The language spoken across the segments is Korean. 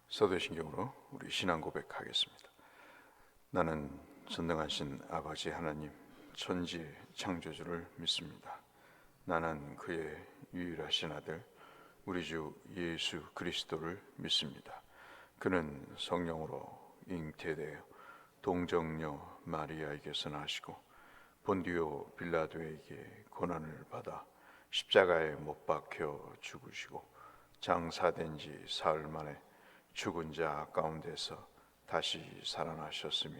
사도신경으로 우리 신앙 고백하겠습니다. 나는 전능하신 아버지 하나님 천지 창조주를 믿습니다. 나는 그의 유일하신 아들 우리 주 예수 그리스도를 믿습니다. 그는 성령으로 잉태되어 동정녀 마리아에게서 나시고 본디오 빌라도에게 고난을 받아 십자가에 못 박혀 죽으시고 장사된 지 사흘 만에 죽은 자 가운데서 다시 살아나셨으며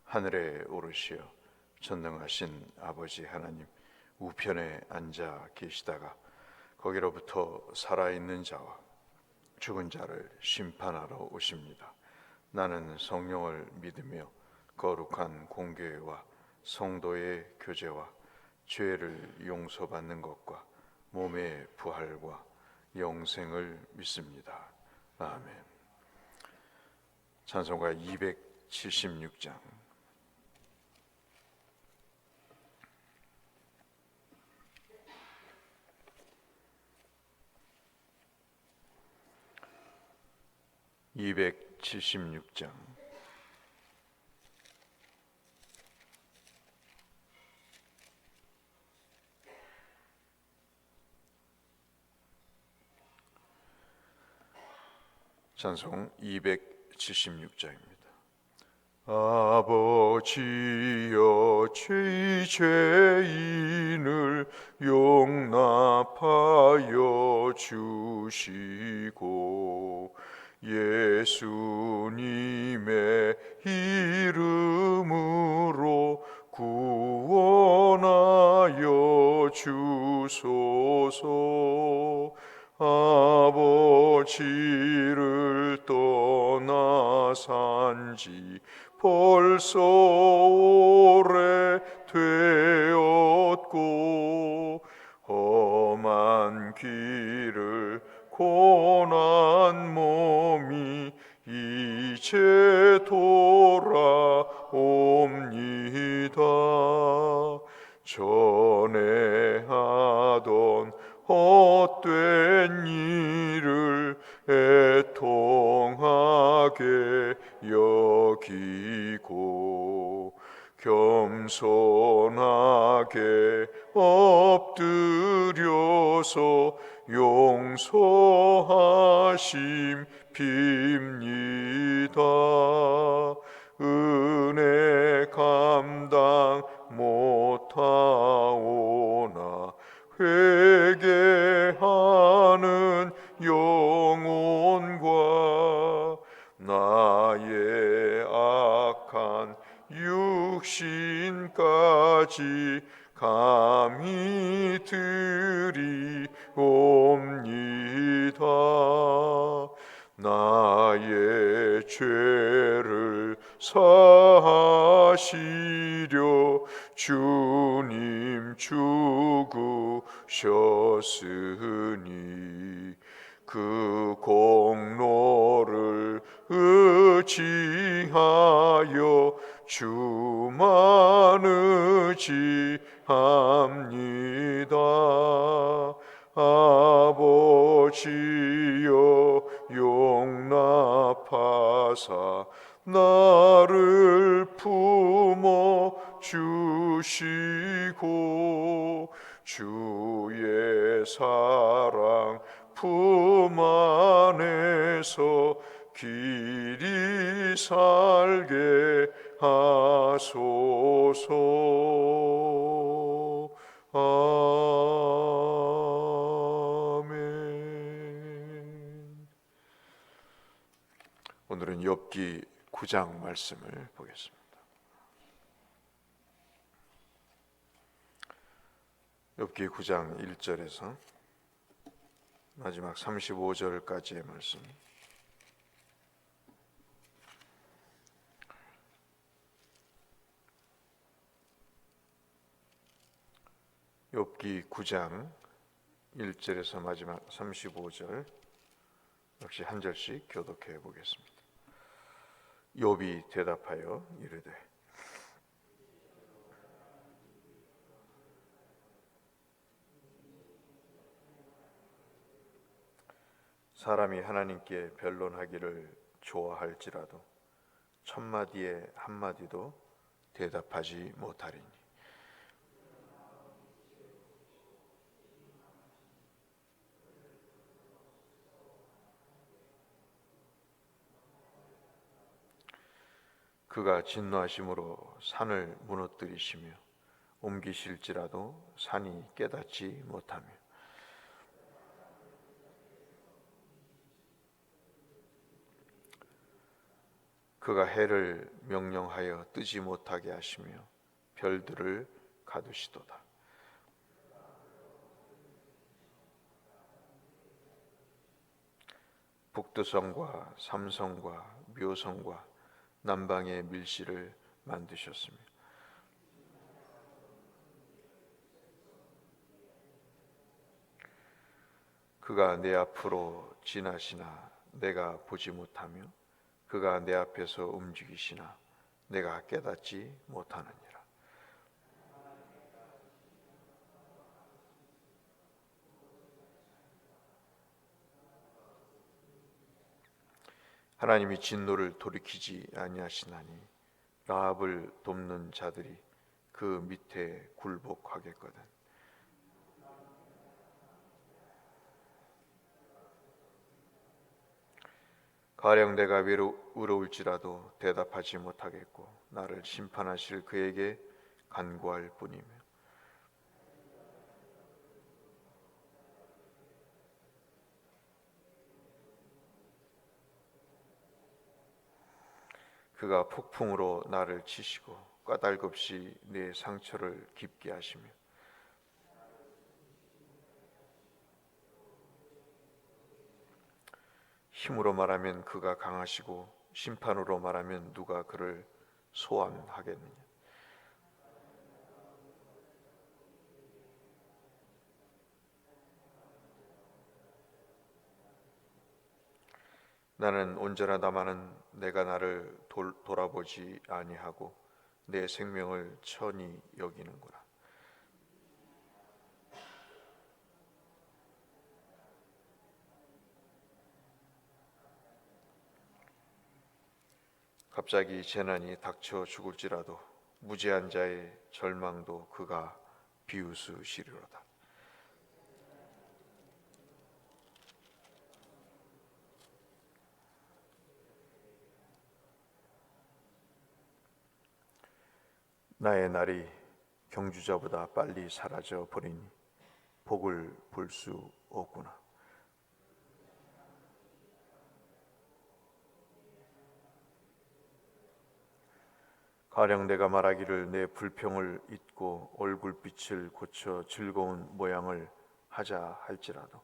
하늘에 오르시어 전능하신 아버지 하나님 우편에 앉아 계시다가 거기로부터 살아있는 자와 죽은 자를 심판하러 오십니다. 나는 성령을 믿으며 거룩한 공교회와 성도의 교제와 죄를 용서받는 것과 몸의 부활과 영생을 믿습니다. 아멘. 찬송가 276장. 찬송 276장입니다. 아버지여 죄인을 용납하여 주시고 예수님의 이름으로 구원하여 주소서. 아버지를 떠나 산지 벌써 오래 되었고 험한 길을 고난 몸이 이제 돌아옵니다. 전에 하던 헛된 일을 애통하게 여기고 겸손하게 엎드려서 용서하심 빕니다. 은혜 감당 못하오나 회개하는 영혼과 나의 악한 육신까지 감히 드리옵니다. 나의 죄를 사하시려 주님 죽으셨으니 그 공로를 의지하여 주만 의지합니다. 아버지여 용납하사 나를 품어 주시고 주의 사랑 품 안에서 길이 살게 하소서. 아멘. 오늘은 욥기 9장 말씀을 보겠습니다. 욥기 9장 1절에서 마지막 35절까지의 말씀. 욥기 9장 1절에서 마지막 35절 역시 한 절씩 교독해 보겠습니다. 욥이 대답하여 이르되 사람이 하나님께 변론하기를 좋아할지라도 천마디에 한마디도 대답하지 못하리니 그가 진노하심으로 산을 무너뜨리시며 옮기실지라도 산이 깨닫지 못하며 그가 해를 명령하여 뜨지 못하게 하시며 별들을 가두시도다. 북두성과 삼성과 묘성과 남방의 밀실을 만드셨으며 그가 내 앞으로 지나시나 내가 보지 못하며 그가 내 앞에서 움직이시나 내가 깨닫지 못하느니라. 하나님이 진노를 돌이키지 아니하시나니 라합을 돕는 자들이 그 밑에 굴복하겠거든. 가령 내가 외로울지라도 대답하지 못하겠고 나를 심판하실 그에게 간구할 뿐이며 그가 폭풍으로 나를 치시고 까닭없이 내 상처를 깊게 하시며 힘으로 말하면 그가 강하시고 심판으로 말하면 누가 그를 소환하겠느냐. 나는 온전하다마는 내가 나를 돌아보지 아니하고 내 생명을 천히 여기는구나. 갑자기 재난이 닥쳐 죽을지라도 무죄한 자의 절망도 그가 비웃으시리로다. 나의 날이 경주자보다 빨리 사라져 버리니 복을 볼 수 없구나. 가령 내가 말하기를 내 불평을 잊고 얼굴빛을 고쳐 즐거운 모양을 하자 할지라도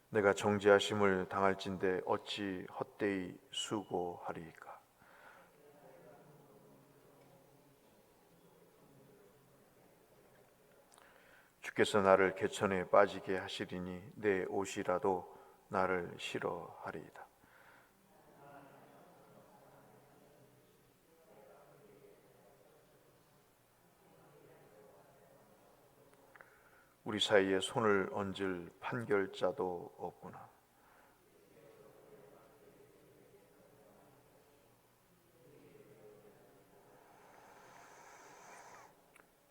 내가 정죄하심을 당할진대 어찌 헛되이 수고하리이까. 주께서 나를 개천에 빠지게 하시리니 내 옷이라도 나를 싫어하리이다. 우리 사이에 손을 얹을 판결자도 없구나.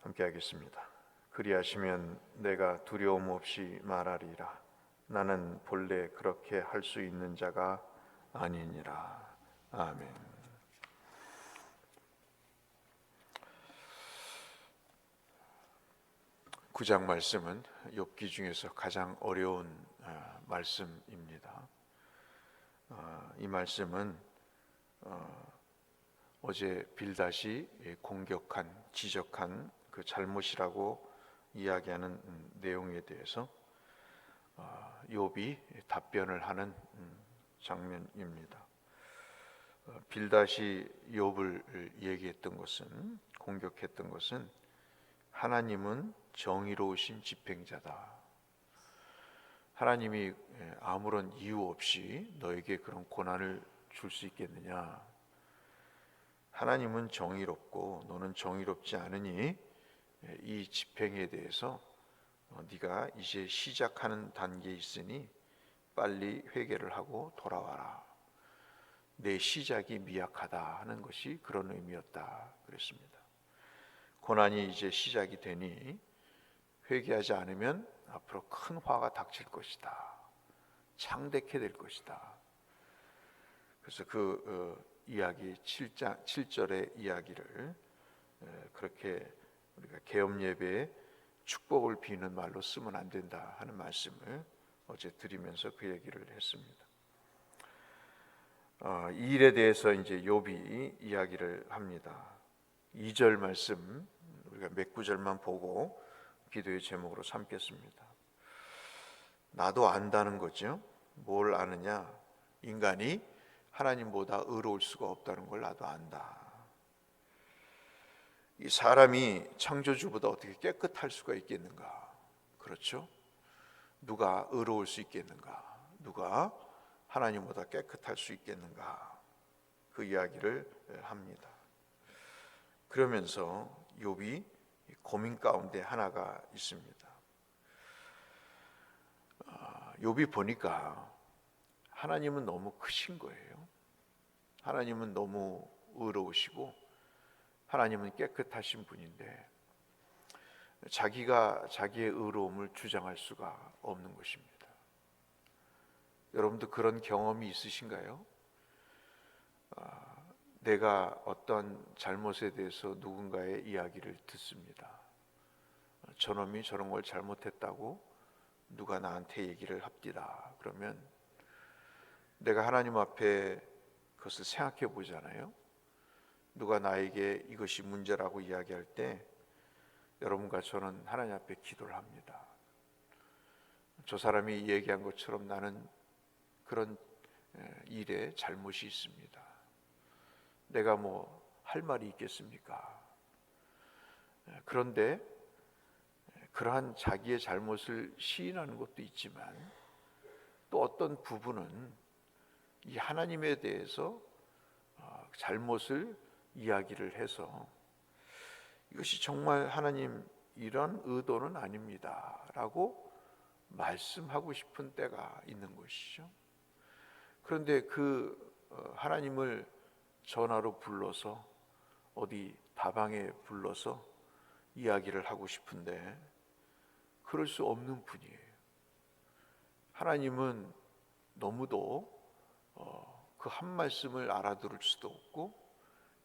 함께 하겠습니다. 그리하시면 내가 두려움 없이 말하리라. 나는 본래 그렇게 할 수 있는 자가 아니니라. 아멘. 구장 말씀은 욥기 중에서 가장 어려운 말씀입니다. 이 말씀은 어제 빌닷이 공격한, 지적한 그 잘못이라고 이야기하는 내용에 대해서 욥이 답변을 하는 장면입니다. 빌닷이 욥을 얘기했던 것은, 공격했던 것은 하나님은 정의로우신 집행자다. 하나님이 아무런 이유 없이 너에게 그런 고난을 줄 수 있겠느냐? 하나님은 정의롭고 너는 정의롭지 않으니 이 집행에 대해서 네가 이제 시작하는 단계에 있으니 빨리 회개를 하고 돌아와라. 내 시작이 미약하다 하는 것이 그런 의미였다 그랬습니다. 고난이 이제 시작이 되니 회개하지 않으면 앞으로 큰 화가 닥칠 것이다. 창대케 될 것이다. 그래서 이야기 7절의 이야기를 그렇게 우리가 계엄 예배에 축복을 비는 말로 쓰면 안 된다 하는 말씀을 어제 드리면서 그 얘기를 했습니다. 이 일에 대해서 이제 욥이 이야기를 합니다. 2절 말씀 우리가 몇 구절만 보고 기도의 제목으로 삼겠습니다. 나도 안다는 거죠. 뭘 아느냐? 인간이 하나님보다 의로울 수가 없다는 걸 나도 안다. 이 사람이 창조주보다 어떻게 깨끗할 수가 있겠는가? 그렇죠? 누가 의로울 수 있겠는가? 누가 하나님보다 깨끗할 수 있겠는가? 그 이야기를 합니다. 그러면서 욥이 고민 가운데 하나가 있습니다. 욥이 보니까 하나님은 너무 크신 거예요. 하나님은 너무 의로우시고 하나님은 깨끗하신 분인데 자기가 자기의 의로움을 주장할 수가 없는 것입니다. 여러분도 그런 경험이 있으신가요? 내가 어떤 잘못에 대해서 누군가의 이야기를 듣습니다. 저놈이 저런 걸 잘못했다고 누가 나한테 얘기를 합디다. 그러면 내가 하나님 앞에 그것을 생각해 보잖아요. 누가 나에게 이것이 문제라고 이야기할 때 여러분과 저는 하나님 앞에 기도를 합니다. 저 사람이 얘기한 것처럼 나는 그런 일에 잘못이 있습니다. 내가 뭐 할 말이 있겠습니까? 그런데 그러한 자기의 잘못을 시인하는 것도 있지만 또 어떤 부분은 이 하나님에 대해서 잘못을 이야기를 해서 이것이 정말 하나님 이런 의도는 아닙니다 라고 말씀하고 싶은 때가 있는 것이죠. 그런데 하나님을 전화로 불러서 어디 다방에 불러서 이야기를 하고 싶은데 그럴 수 없는 분이에요. 하나님은 너무도 그 한 말씀을 알아들을 수도 없고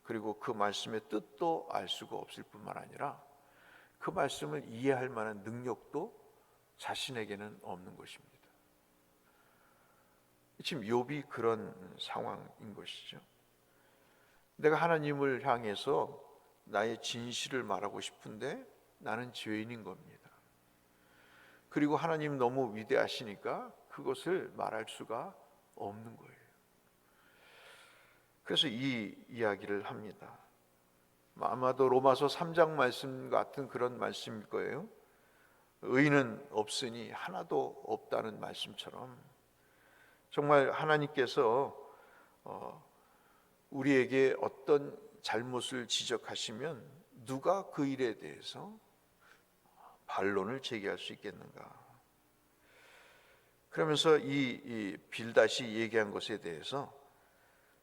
그리고 그 말씀의 뜻도 알 수가 없을 뿐만 아니라 그 말씀을 이해할 만한 능력도 자신에게는 없는 것입니다. 지금 욥이 그런 상황인 것이죠. 내가 하나님을 향해서 나의 진실을 말하고 싶은데 나는 죄인인 겁니다. 그리고 하나님 너무 위대하시니까 그것을 말할 수가 없는 거예요. 그래서 이 이야기를 합니다. 아마도 로마서 3장 말씀 같은 그런 말씀일 거예요. 의인은 없으니 하나도 없다는 말씀처럼 정말 하나님께서 우리에게 어떤 잘못을 지적하시면 누가 그 일에 대해서 반론을 제기할 수 있겠는가? 그러면서 이 빌닷이 얘기한 것에 대해서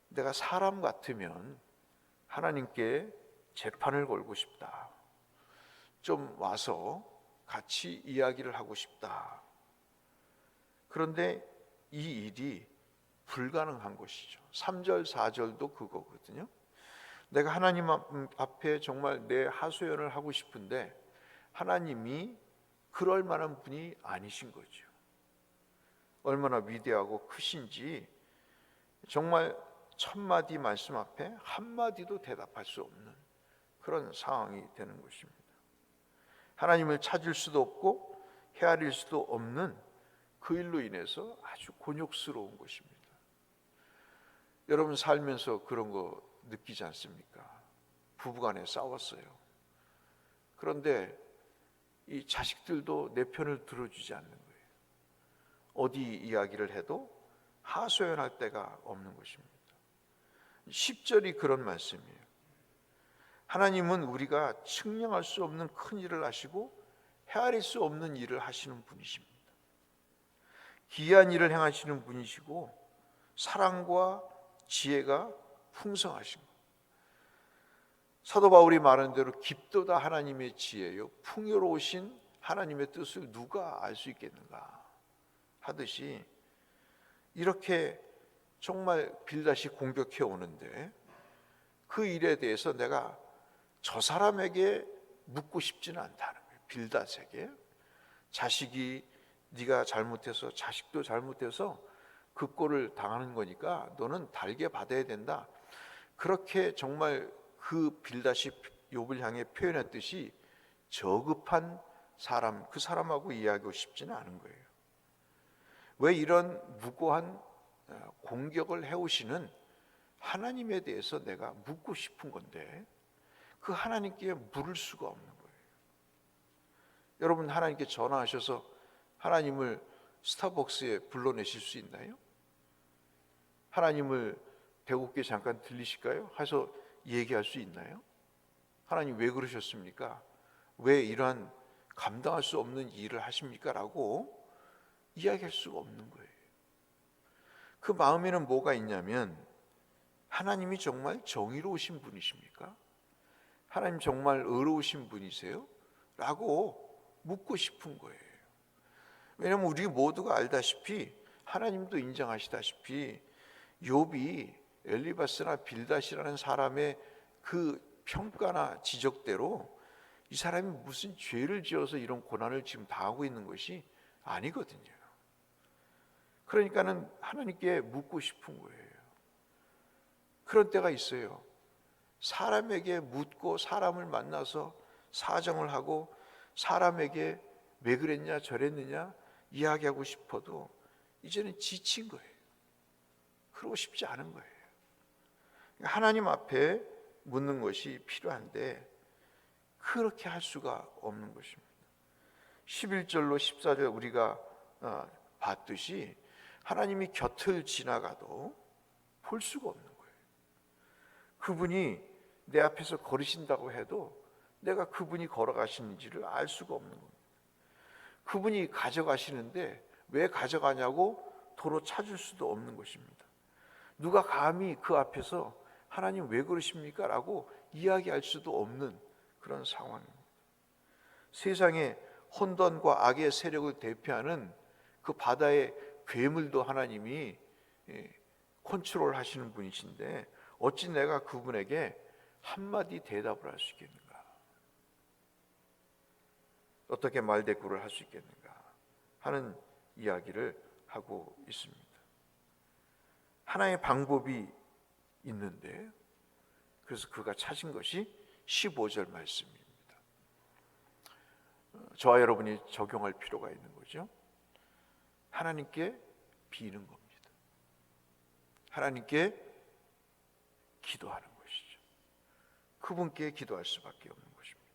내가 사람 같으면 하나님께 재판을 걸고 싶다. 좀 와서 같이 이야기를 하고 싶다. 그런데 이 일이 불가능한 것이죠. 3절, 4절도 그거거든요. 내가 하나님 앞에 정말 내 하소연을 하고 싶은데 하나님이 그럴 만한 분이 아니신 거죠. 얼마나 위대하고 크신지 정말 1000마디 말씀 앞에 한마디도 대답할 수 없는 그런 상황이 되는 것입니다. 하나님을 찾을 수도 없고 헤아릴 수도 없는 그 일로 인해서 아주 곤욕스러운 것입니다. 여러분 살면서 그런 거 느끼지 않습니까? 부부간에 싸웠어요. 그런데 이 자식들도 내 편을 들어주지 않는 거예요. 어디 이야기를 해도 하소연할 데가 없는 것입니다. 10절이 그런 말씀이에요. 하나님은 우리가 측량할 수 없는 큰 일을 하시고 헤아릴 수 없는 일을 하시는 분이십니다. 기이한 일을 행하시는 분이시고 사랑과 지혜가 풍성하신 것. 사도 바울이 말한 대로 깊도다 하나님의 지혜요 풍요로우신 하나님의 뜻을 누가 알 수 있겠는가 하듯이 이렇게 정말 빌닷이 공격해 오는데 그 일에 대해서 내가 저 사람에게 묻고 싶지는 않다는 거예요. 빌닷에게 자식이 네가 잘못해서 자식도 잘못해서 그 꼴을 당하는 거니까 너는 달게 받아야 된다. 그렇게 정말 그 빌닷이 욥을 향해 표현했듯이 저급한 사람, 그 사람하고 이야기하고 싶지는 않은 거예요. 왜 이런 무고한 공격을 해오시는 하나님에 대해서 내가 묻고 싶은 건데 그 하나님께 물을 수가 없는 거예요. 여러분 하나님께 전화하셔서 하나님을 스타벅스에 불러내실 수 있나요? 하나님을 배고프게 잠깐 들리실까요? 해서 얘기할 수 있나요? 하나님 왜 그러셨습니까? 왜 이러한 감당할 수 없는 일을 하십니까? 라고 이야기할 수가 없는 거예요. 그 마음에는 뭐가 있냐면 하나님이 정말 정의로우신 분이십니까? 하나님 정말 의로우신 분이세요? 라고 묻고 싶은 거예요. 왜냐하면 우리 모두가 알다시피 하나님도 인정하시다시피 욥이 엘리바스나 빌닷이라는 사람의 그 평가나 지적대로 이 사람이 무슨 죄를 지어서 이런 고난을 지금 당하고 있는 것이 아니거든요. 그러니까는 하나님께 묻고 싶은 거예요. 그런 때가 있어요. 사람에게 묻고 사람을 만나서 사정을 하고 사람에게 왜 그랬냐 저랬느냐 이야기하고 싶어도 이제는 지친 거예요. 그러고 싶지 않은 거예요. 하나님 앞에 묻는 것이 필요한데 그렇게 할 수가 없는 것입니다. 11절로 14절 우리가 봤듯이 하나님이 곁을 지나가도 볼 수가 없는 거예요. 그분이 내 앞에서 걸으신다고 해도 내가 그분이 걸어가시는지를 알 수가 없는 겁니다. 그분이 가져가시는데 왜 가져가냐고 도로 찾을 수도 없는 것입니다. 누가 감히 그 앞에서 하나님 왜 그러십니까? 라고 이야기할 수도 없는 그런 상황입니다. 세상의 혼돈과 악의 세력을 대표하는 그 바다의 괴물도 하나님이 컨트롤 하시는 분이신데 어찌 내가 그분에게 한마디 대답을 할 수 있겠는가? 어떻게 말대꾸를 할 수 있겠는가? 하는 이야기를 하고 있습니다. 하나의 방법이 있는데 그래서 그가 찾은 것이 15절 말씀입니다. 저와 여러분이 적용할 필요가 있는 거죠. 하나님께 비는 겁니다. 하나님께 기도하는 것이죠. 그분께 기도할 수밖에 없는 것입니다.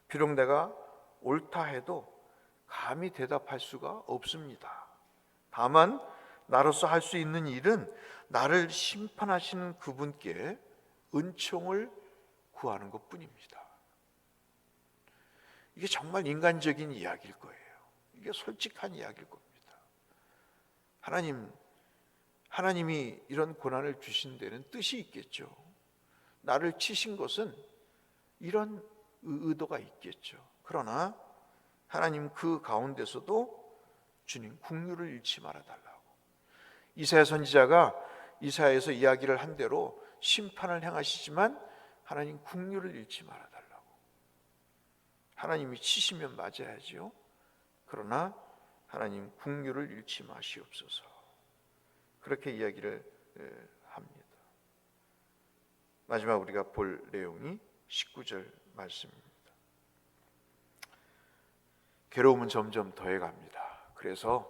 비록 내가 옳다 해도 감히 대답할 수가 없습니다. 다만 나로서 할 수 있는 일은 나를 심판하시는 그분께 은총을 구하는 것뿐입니다. 이게 정말 인간적인 이야기일 거예요. 이게 솔직한 이야기일 겁니다. 하나님이 이런 고난을 주신 데는 뜻이 있겠죠. 나를 치신 것은 이런 의도가 있겠죠. 그러나 하나님 그 가운데서도 주님 긍휼을 잃지 말아 달라고. 이사야 선지자가 이사야에서 이야기를 한 대로 심판을 행하시지만 하나님 긍휼을 잃지 말아 달라고. 하나님이 치시면 맞아야지요. 그러나 하나님 긍휼을 잃지 마시옵소서. 그렇게 이야기를 합니다. 마지막 우리가 볼 내용이 19절 말씀입니다. 괴로움은 점점 더해갑니다. 그래서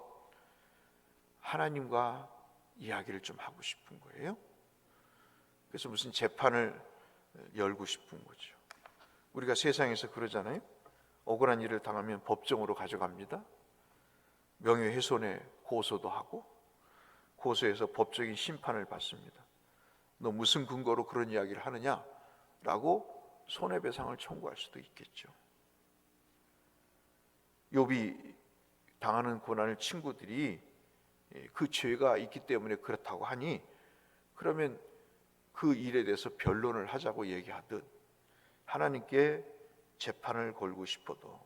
하나님과 이야기를 좀 하고 싶은 거예요. 그래서 무슨 재판을 열고 싶은 거죠. 우리가 세상에서 그러잖아요. 억울한 일을 당하면 법정으로 가져갑니다. 명예훼손에 고소도 하고 고소해서 법적인 심판을 받습니다. 너 무슨 근거로 그런 이야기를 하느냐? 라고 손해배상을 청구할 수도 있겠죠. 욥이 당하는 고난을 친구들이 그 죄가 있기 때문에 그렇다고 하니, 그러면 그 일에 대해서 변론을 하자고 얘기하듯 하나님께 재판을 걸고 싶어도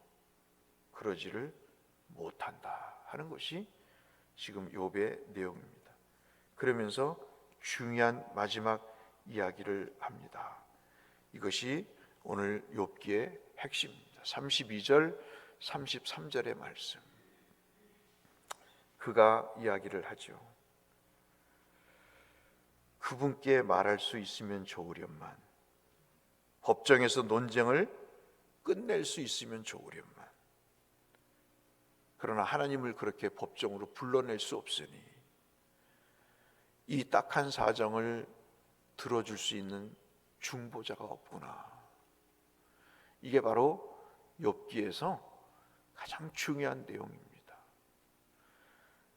그러지를 못한다 하는 것이 지금 욥의 내용입니다. 그러면서 중요한 마지막 이야기를 합니다. 이것이 오늘 욥기의 핵심입니다. 32절 33절의 말씀. 그가 이야기를 하죠. 그분께 말할 수 있으면 좋으련만, 법정에서 논쟁을 끝낼 수 있으면 좋으련만. 그러나 하나님을 그렇게 법정으로 불러낼 수 없으니 이 딱한 사정을 들어줄 수 있는 중보자가 없구나. 이게 바로 욥기에서 가장 중요한 내용입니다.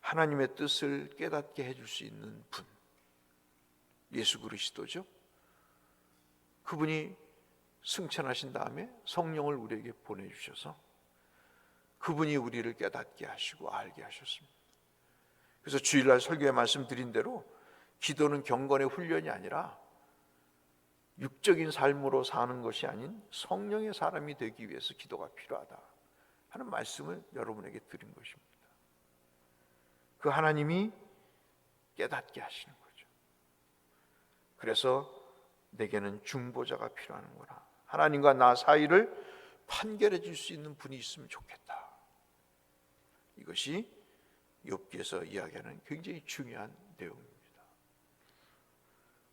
하나님의 뜻을 깨닫게 해줄 수 있는 분, 예수 그리스도죠. 그분이 승천하신 다음에 성령을 우리에게 보내주셔서 그분이 우리를 깨닫게 하시고 알게 하셨습니다. 그래서 주일날 설교에 말씀드린 대로 기도는 경건의 훈련이 아니라 육적인 삶으로 사는 것이 아닌 성령의 사람이 되기 위해서 기도가 필요하다 하는 말씀을 여러분에게 드린 것입니다. 그 하나님이 깨닫게 하시는 거죠. 그래서 내게는 중보자가 필요하는구나. 하나님과 나 사이를 판결해 줄 수 있는 분이 있으면 좋겠다. 이것이 욥기에서 이야기하는 굉장히 중요한 내용입니다.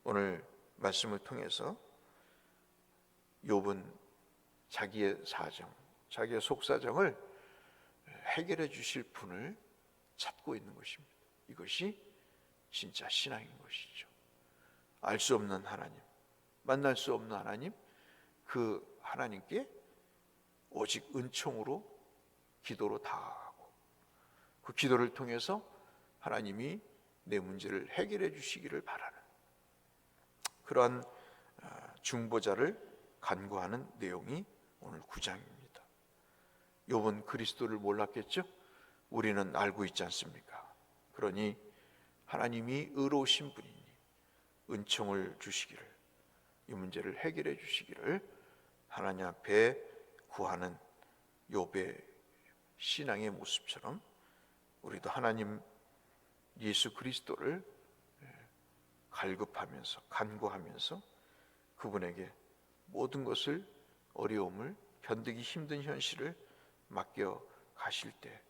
오늘 말씀을 통해서 욥은 자기의 사정, 자기의 속사정을 해결해 주실 분을 찾고 있는 것입니다. 이것이 진짜 신앙인 것이죠. 알 수 없는 하나님, 만날 수 없는 하나님, 그 하나님께 오직 은총으로 기도로 다가가고 그 기도를 통해서 하나님이 내 문제를 해결해 주시기를 바라는 그러한 중보자를 간구하는 내용이 오늘 9장입니다. 욥은 그리스도를 몰랐겠죠? 우리는 알고 있지 않습니까? 그러니 하나님이 의로우신 분이니 은총을 주시기를, 이 문제를 해결해 주시기를 하나님 앞에 구하는 욥의 신앙의 모습처럼 우리도 하나님 예수 그리스도를 갈급하면서 간구하면서 그분에게 모든 것을, 어려움을, 견디기 힘든 현실을 맡겨 가실 때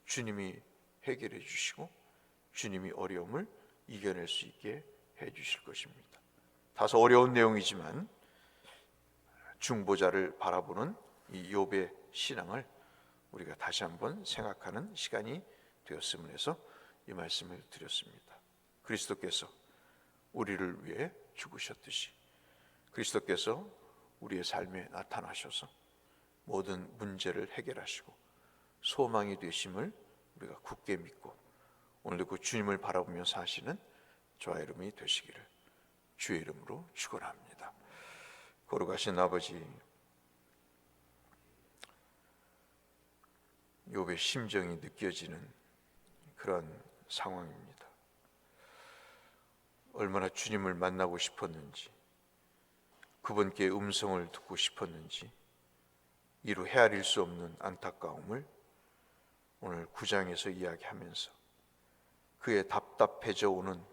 주님이 해결해 주시고 주님이 어려움을 이겨낼 수 있게 해 주실 것입니다. 다소 어려운 내용이지만 중보자를 바라보는 이 욥의 신앙을 우리가 다시 한번 생각하는 시간이 되었음을 해서 이 말씀을 드렸습니다. 그리스도께서 우리를 위해 죽으셨듯이 그리스도께서 우리의 삶에 나타나셔서 모든 문제를 해결하시고 소망이 되심을 우리가 굳게 믿고 오늘도 그 주님을 바라보며 사시는 저와 여러분이 되시기를 주의 이름으로 축원합니다. 거룩하신 아버지, 욥의 심정이 느껴지는 그런 상황입니다. 얼마나 주님을 만나고 싶었는지, 그분께 음성을 듣고 싶었는지 이루 헤아릴 수 없는 안타까움을 오늘 9장에서 이야기하면서 그의 답답해져 오는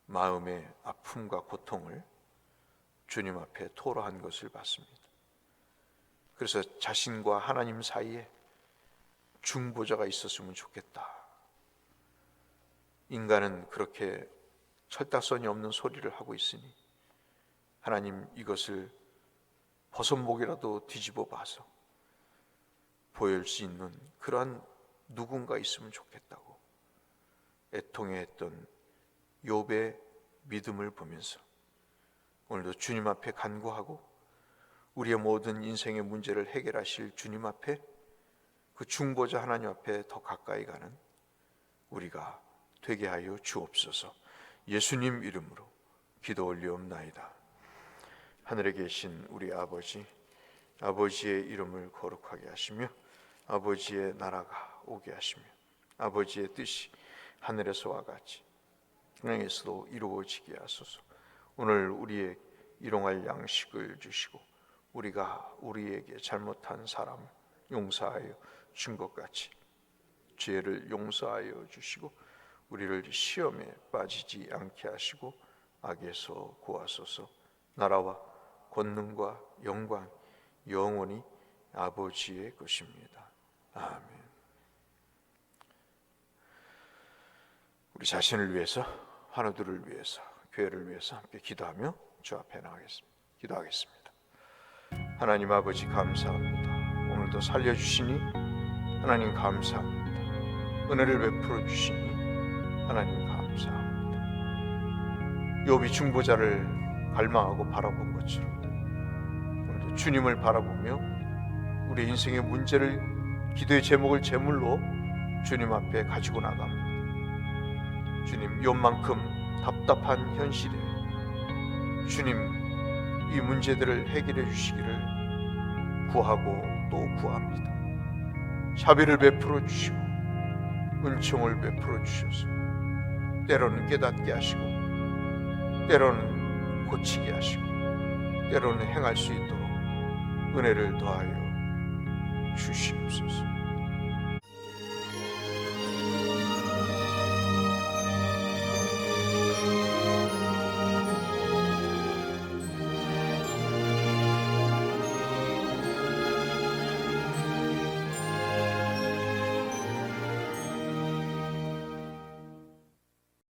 마음의 아픔과 고통을 주님 앞에 토로한 것을 봤습니다. 그래서 자신과 하나님 사이에 중보자가 있었으면 좋겠다. 인간은 그렇게 철딱선이 없는 소리를 하고 있으니 하나님 이것을 버선목이라도 뒤집어 봐서 보일 수 있는 그러한 누군가 있으면 좋겠다고 애통해했던 욥의 믿음을 보면서 오늘도 주님 앞에 간구하고 우리의 모든 인생의 문제를 해결하실 주님 앞에, 그 중보자 하나님 앞에 더 가까이 가는 우리가 되게 하여 주옵소서. 예수님 이름으로 기도 올리옵나이다. 하늘에 계신 우리 아버지, 아버지의 이름을 거룩하게 하시며 아버지의 나라가 오게 하시며 아버지의 뜻이 하늘에서와 같이 땅에서도 이루어지게 하소서. 오늘 우리의 일용할 양식을 주시고 우리가 우리에게 잘못한 사람을 용서하여 준 것 같이 죄를 용서하여 주시고 우리를 시험에 빠지지 않게 하시고 악에서 구하소서. 나라와 권능과 영광 영원히 아버지의 것입니다. 아멘. 우리 자신을 위해서, 환우들을 위해서, 교회를 위해서 함께 기도하며 주 앞에 나가겠습니다. 기도하겠습니다. 하나님 아버지 감사합니다. 오늘도 살려주시니 하나님 감사합니다. 은혜를 베풀어 주시니 하나님 감사합니다. 욥이 중보자를 갈망하고 바라본 것처럼 오늘도 주님을 바라보며 우리 인생의 문제를, 기도의 제목을 제물로 주님 앞에 가지고 나갑니다. 주님, 욥만큼 답답한 현실에 주님 이 문제들을 해결해 주시기를 구하고 또 구합니다. 자비를 베풀어 주시고 은총을 베풀어 주셔서 때로는 깨닫게 하시고 때로는 고치게 하시고 때로는 행할 수 있도록 은혜를 더하여 주시옵소서.